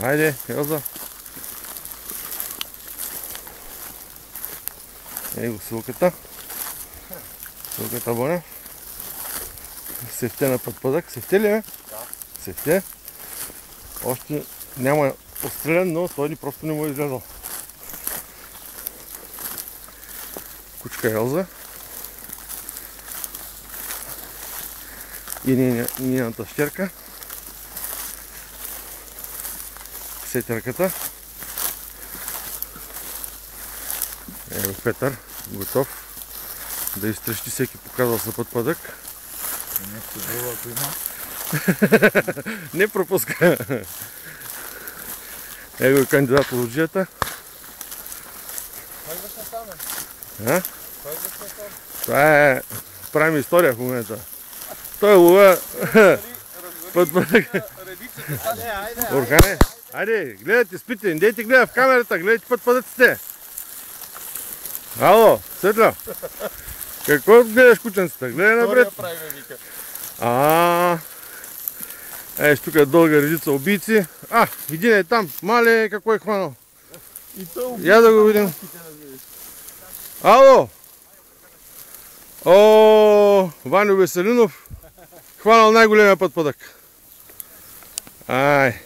Хайде, Елза. Его силката. Силката Боня. Севте на пътпадък. Севте ли е? Да. Севте. Още няма отстрелян, но той ни просто не му е излязъл. Кучка Елза. И нейната щерка. Сетърката. Ево Петър, готов да изтрещи всеки показал за пътпадък. Нещо друго, ако има. Не пропуска. Ево и кандидат лоджията. Кой беше там? А? Кой беше там? Това е... Правим история в момента. Той лова пътпадък. Орхане, айде, гледайте, спите, не дейте гледа в камерата, гледайте пътпадъците. Ало, Светля, какво гледаш кученцата? Гледай напред. Еш, тук е дълга редица убийци. Един е там, мале, какво е хванал? Я да го видим. Ало! О, Ваню Веселинов хванал най-големия пътпадък. Ай.